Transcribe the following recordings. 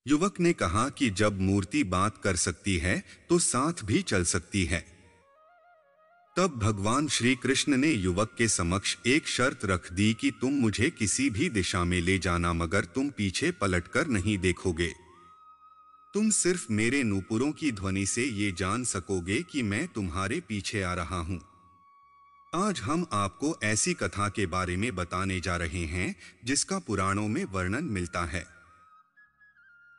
युवक ने कहा कि जब मूर्ति बात कर सकती है तो साथ भी चल सकती है। तब भगवान श्री कृष्ण ने युवक के समक्ष एक शर्त रख दी कि तुम मुझे किसी भी दिशा में ले जाना, मगर तुम पीछे पलटकर नहीं देखोगे। तुम सिर्फ मेरे नूपुरों की ध्वनि से ये जान सकोगे कि मैं तुम्हारे पीछे आ रहा हूं। आज हम आपको ऐसी कथा के बारे में बताने जा रहे हैं जिसका पुराणों में वर्णन मिलता है।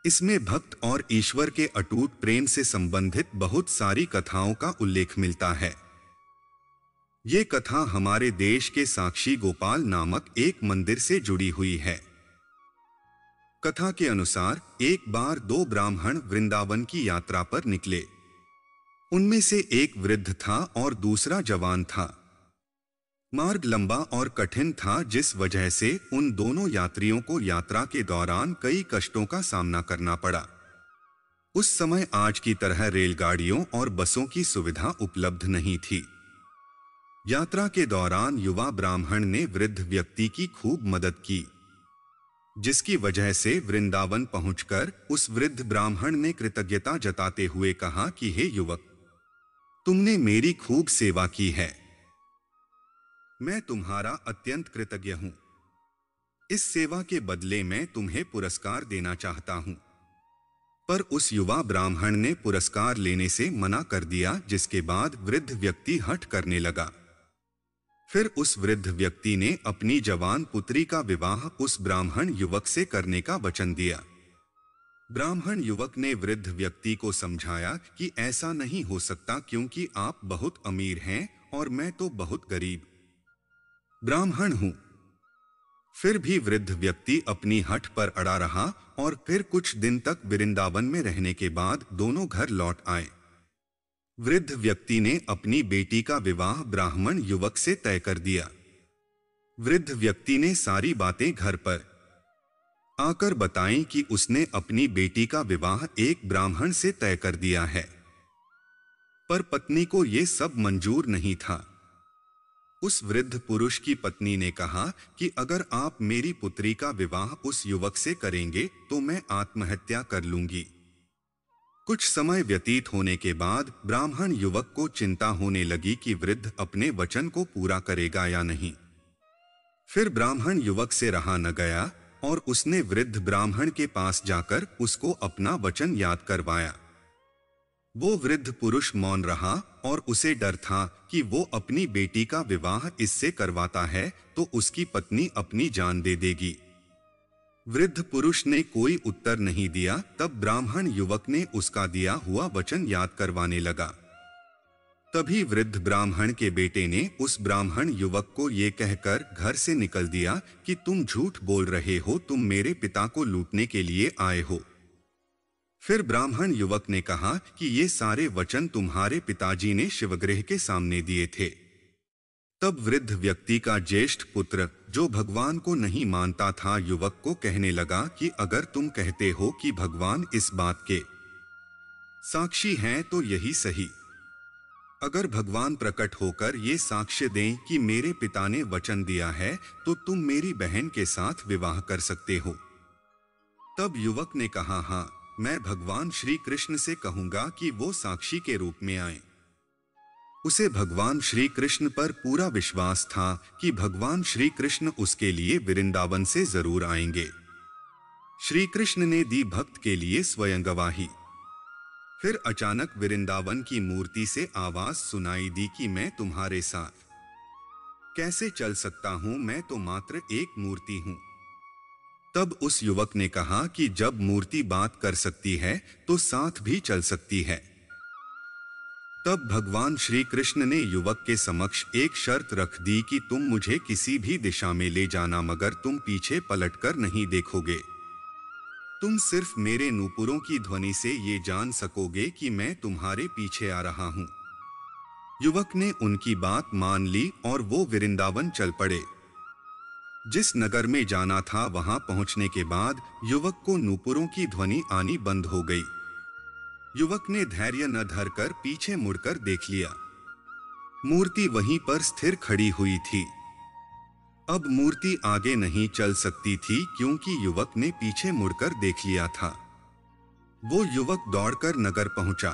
इसमें भक्त और ईश्वर के अटूट प्रेम से संबंधित बहुत सारी कथाओं का उल्लेख मिलता है। ये कथा हमारे देश के साक्षी गोपाल नामक एक मंदिर से जुड़ी हुई है। कथा के अनुसार एक बार दो ब्राह्मण वृंदावन की यात्रा पर निकले। उनमें से एक वृद्ध था और दूसरा जवान था। मार्ग लंबा और कठिन था, जिस वजह से उन दोनों यात्रियों को यात्रा के दौरान कई कष्टों का सामना करना पड़ा। उस समय आज की तरह रेलगाड़ियों और बसों की सुविधा उपलब्ध नहीं थी। यात्रा के दौरान युवा ब्राह्मण ने वृद्ध व्यक्ति की खूब मदद की, जिसकी वजह से वृंदावन पहुंचकर उस वृद्ध ब्राह्मण ने कृतज्ञता जताते हुए कहा कि हे युवक, तुमने मेरी खूब सेवा की है। मैं तुम्हारा अत्यंत कृतज्ञ हूं। इस सेवा के बदले मैं तुम्हें पुरस्कार देना चाहता हूं। पर उस युवा ब्राह्मण ने पुरस्कार लेने से मना कर दिया, जिसके बाद वृद्ध व्यक्ति हठ करने लगा। फिर उस वृद्ध व्यक्ति ने अपनी जवान पुत्री का विवाह उस ब्राह्मण युवक से करने का वचन दिया। ब्राह्मण युवक ने वृद्ध व्यक्ति को समझाया कि ऐसा नहीं हो सकता, क्योंकि आप बहुत अमीर हैं और मैं तो बहुत गरीब ब्राह्मण हूं। फिर भी वृद्ध व्यक्ति अपनी हठ पर अड़ा रहा और फिर कुछ दिन तक वृंदावन में रहने के बाद दोनों घर लौट आए। वृद्ध व्यक्ति ने अपनी बेटी का विवाह ब्राह्मण युवक से तय कर दिया। वृद्ध व्यक्ति ने सारी बातें घर पर आकर बताई कि उसने अपनी बेटी का विवाह एक ब्राह्मण से तय कर दिया है। पर पत्नी को यह सब मंजूर नहीं था। उस वृद्ध पुरुष की पत्नी ने कहा कि अगर आप मेरी पुत्री का विवाह उस युवक से करेंगे तो मैं आत्महत्या कर लूंगी। कुछ समय व्यतीत होने के बाद ब्राह्मण युवक को चिंता होने लगी कि वृद्ध अपने वचन को पूरा करेगा या नहीं। फिर ब्राह्मण युवक से रहा न गया और उसने वृद्ध ब्राह्मण के पास जाकर उसको अपना वचन याद करवाया। वो वृद्ध पुरुष मौन रहा और उसे डर था कि वो अपनी बेटी का विवाह इससे करवाता है तो उसकी पत्नी अपनी जान दे देगी। वृद्ध पुरुष ने कोई उत्तर नहीं दिया। तब ब्राह्मण युवक ने उसका दिया हुआ वचन याद करवाने लगा। तभी वृद्ध ब्राह्मण के बेटे ने उस ब्राह्मण युवक को ये कहकर घर से निकल दिया कि तुम झूठ बोल रहे हो, तुम मेरे पिता को लूटने के लिए आए हो। फिर ब्राह्मण युवक ने कहा कि ये सारे वचन तुम्हारे पिताजी ने शिवगृह के सामने दिए थे। तब वृद्ध व्यक्ति का ज्येष्ठ पुत्र, जो भगवान को नहीं मानता था, युवक को कहने लगा कि अगर तुम कहते हो कि भगवान इस बात के साक्षी हैं तो यही सही। अगर भगवान प्रकट होकर ये साक्ष्य दें कि मेरे पिता ने वचन दिया है तो तुम मेरी बहन के साथ विवाह कर सकते हो। तब युवक ने कहा, हाँ, मैं भगवान श्री कृष्ण से कहूंगा कि वो साक्षी के रूप में आए। उसे भगवान श्री कृष्ण पर पूरा विश्वास था कि भगवान श्री कृष्ण उसके लिए वृंदावन से जरूर आएंगे। श्री कृष्ण ने दी भक्त के लिए स्वयं गवाही। फिर अचानक वृंदावन की मूर्ति से आवाज सुनाई दी कि मैं तुम्हारे साथ कैसे चल सकता हूं, मैं तो मात्र एक मूर्ति हूं। तब उस युवक ने कहा कि जब मूर्ति बात कर सकती है तो साथ भी चल सकती है। तब भगवान श्री कृष्ण ने युवक के समक्ष एक शर्त रख दी कि तुम मुझे किसी भी दिशा में ले जाना, मगर तुम पीछे पलटकर नहीं देखोगे। तुम सिर्फ मेरे नूपुरों की ध्वनि से ये जान सकोगे कि मैं तुम्हारे पीछे आ रहा हूं। युवक ने उनकी बात मान ली और वो वृंदावन चल पड़े। जिस नगर में जाना था वहां पहुंचने के बाद युवक को नूपुरों की ध्वनि आनी बंद हो गई। युवक ने धैर्य न धरकर पीछे मुड़कर देख लिया। मूर्ति वहीं पर स्थिर खड़ी हुई थी। अब मूर्ति आगे नहीं चल सकती थी क्योंकि युवक ने पीछे मुड़कर देख लिया था। वो युवक दौड़कर नगर पहुंचा।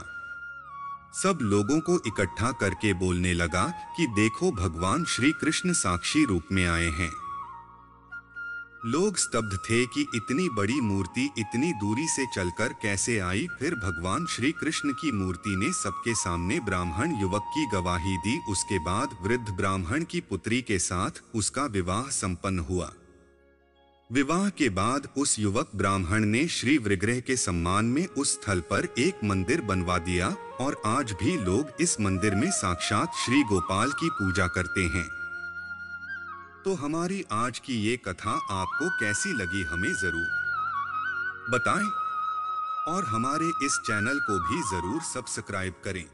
सब लोगों को इकट्ठा करके बोलने लगा कि देखो, भगवान श्री कृष्ण साक्षी रूप में आए हैं। लोग स्तब्ध थे कि इतनी बड़ी मूर्ति इतनी दूरी से चलकर कैसे आई। फिर भगवान श्री कृष्ण की मूर्ति ने सबके सामने ब्राह्मण युवक की गवाही दी। उसके बाद वृद्ध ब्राह्मण की पुत्री के साथ उसका विवाह संपन्न हुआ। विवाह के बाद उस युवक ब्राह्मण ने श्री विग्रह के सम्मान में उस स्थल पर एक मंदिर बनवा दिया और आज भी लोग इस मंदिर में साक्षात श्री गोपाल की पूजा करते हैं। तो हमारी आज की ये कथा आपको कैसी लगी हमें जरूर बताएं और हमारे इस चैनल को भी जरूर सब्सक्राइब करें।